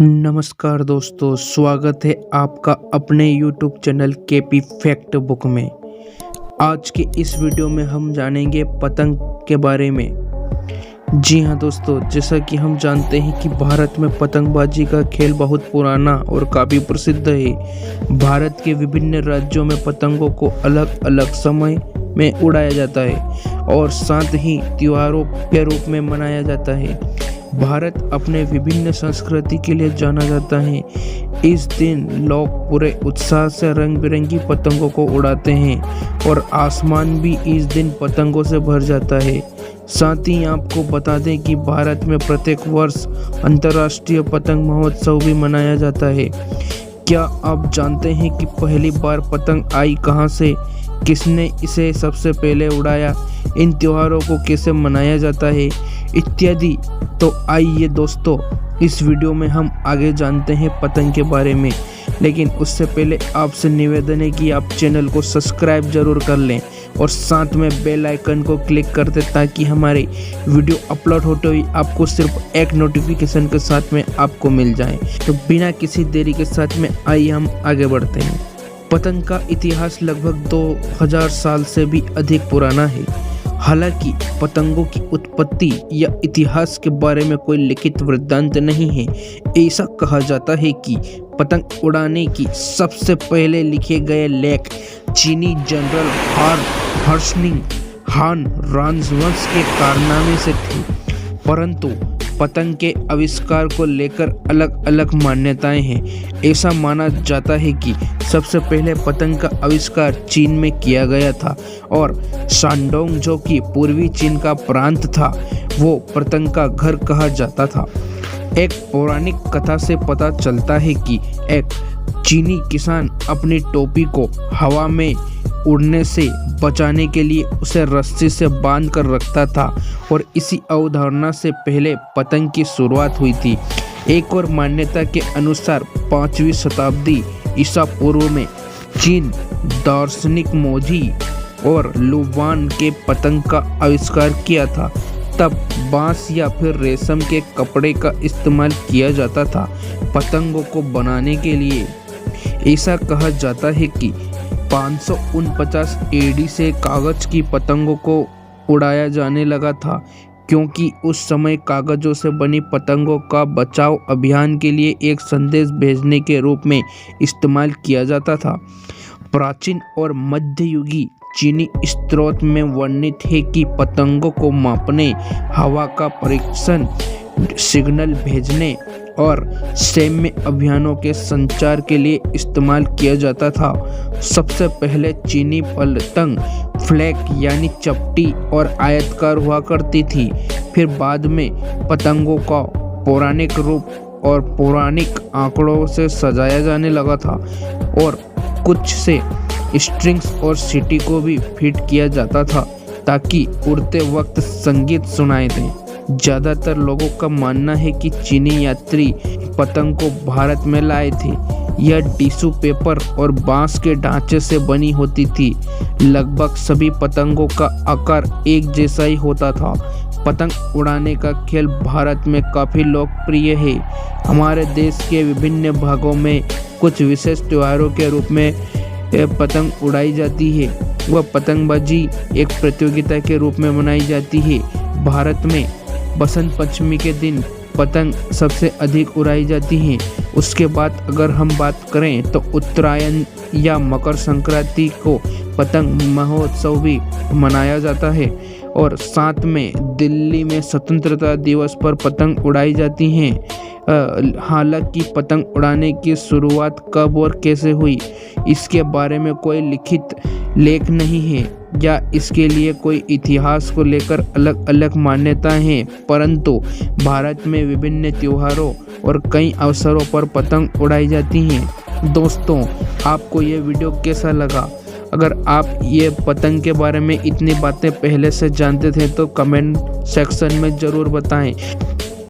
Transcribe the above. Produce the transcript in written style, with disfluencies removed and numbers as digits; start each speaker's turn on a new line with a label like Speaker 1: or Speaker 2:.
Speaker 1: नमस्कार दोस्तों, स्वागत है आपका अपने YouTube channel KP fact book में। आज के इस वीडियो में हम जानेंगे पतंग के बारे में। जी हाँ दोस्तों, जैसा कि हम जानते हैं कि भारत में पतंगबाजी का खेल बहुत पुराना और काफ़ी प्रसिद्ध है। भारत के विभिन्न राज्यों में पतंगों को अलग अलग समय में उड़ाया जाता है और साथ ही त्योहारों के रूप में मनाया जाता है। भारत अपने विभिन्न संस्कृति के लिए जाना जाता है। इस दिन लोग पूरे उत्साह से रंग बिरंगी पतंगों को उड़ाते हैं और आसमान भी इस दिन पतंगों से भर जाता है। साथ ही आपको बता दें कि भारत में प्रत्येक वर्ष अंतर्राष्ट्रीय पतंग महोत्सव भी मनाया जाता है। क्या आप जानते हैं कि पहली बार पतंग आई कहां से, किसने इसे सबसे पहले उड़ाया, इन त्योहारों को कैसे मनाया जाता है इत्यादि। तो आइए दोस्तों, इस वीडियो में हम आगे जानते हैं पतंग के बारे में। लेकिन उससे पहले आपसे निवेदन है कि आप चैनल को सब्सक्राइब जरूर कर लें और साथ में बेल आइकन को क्लिक कर दें ताकि हमारे वीडियो अपलोड होते हुए आपको सिर्फ एक नोटिफिकेशन के साथ में आपको मिल जाए। तो बिना किसी देरी के साथ में आइए हम आगे बढ़ते हैं। पतंग का इतिहास लगभग 2000 साल से भी अधिक पुराना है। हालांकि पतंगों की उत्पत्ति या इतिहास के बारे में कोई लिखित वृत्तांत नहीं है। ऐसा कहा जाता है कि पतंग उड़ाने की सबसे पहले लिखे गए लेख चीनी जनरल हर्षनिंग हान राजवंश के कारनामे से थे, परंतु पतंग के आविष्कार को लेकर अलग अलग मान्यताएं हैं। ऐसा माना जाता है कि सबसे पहले पतंग का आविष्कार चीन में किया गया था और शानडोंग, जो कि पूर्वी चीन का प्रांत था, वो पतंग का घर कहा जाता था। एक पौराणिक कथा से पता चलता है कि एक चीनी किसान अपनी टोपी को हवा में उड़ने से बचाने के लिए उसे रस्सी से बांध कर रखता था और इसी अवधारणा से पहले पतंग की शुरुआत हुई थी। एक और मान्यता के अनुसार 5वीं शताब्दी ईसा पूर्व में चीन दार्शनिक मोजी और लुवान के पतंग का आविष्कार किया था। तब बांस या फिर रेशम के कपड़े का इस्तेमाल किया जाता था पतंगों को बनाने के लिए। ऐसा कहा जाता है कि 549 एडी से कागज की पतंगों को उड़ाया जाने लगा था, क्योंकि उस समय कागजों से बनी पतंगों का बचाव अभियान के लिए एक संदेश भेजने के रूप में इस्तेमाल किया जाता था। प्राचीन और मध्ययुगी चीनी स्त्रोत में वर्णित है कि पतंगों को मापने, हवा का परीक्षण, सिग्नल भेजने और सैन्य अभियानों के संचार के लिए इस्तेमाल किया जाता था। सबसे पहले चीनी पतंग फ्लैग यानी चपटी और आयताकार हुआ करती थी। फिर बाद में पतंगों का पौराणिक रूप और पौराणिक आंकड़ों से सजाया जाने लगा था और कुछ से स्ट्रिंग्स और सीटी को भी फिट किया जाता था ताकि उड़ते वक्त संगीत सुनाई दे। ज़्यादातर लोगों का मानना है कि चीनी यात्री पतंग को भारत में लाए थे। यह टिश्यू पेपर और बांस के ढांचे से बनी होती थी। लगभग सभी पतंगों का आकार एक जैसा ही होता था। पतंग उड़ाने का खेल भारत में काफ़ी लोकप्रिय है। हमारे देश के विभिन्न भागों में कुछ विशेष त्योहारों के रूप में पतंग उड़ाई जाती है। वह पतंगबाजी एक प्रतियोगिता के रूप में मनाई जाती है। भारत में बसंत पंचमी के दिन पतंग सबसे अधिक उड़ाई जाती हैं। उसके बाद अगर हम बात करें तो उत्तरायण या मकर संक्रांति को पतंग महोत्सव भी मनाया जाता है और साथ में दिल्ली में स्वतंत्रता दिवस पर पतंग उड़ाई जाती हैं। हालांकि पतंग उड़ाने की शुरुआत कब और कैसे हुई, इसके बारे में कोई लिखित लेख नहीं है या इसके लिए कोई इतिहास को लेकर अलग अलग मान्यताएं हैं, परंतु भारत में विभिन्न त्योहारों और कई अवसरों पर पतंग उड़ाई जाती हैं। दोस्तों, आपको ये वीडियो कैसा लगा? अगर आप ये पतंग के बारे में इतनी बातें पहले से जानते थे तो कमेंट सेक्शन में ज़रूर बताएं।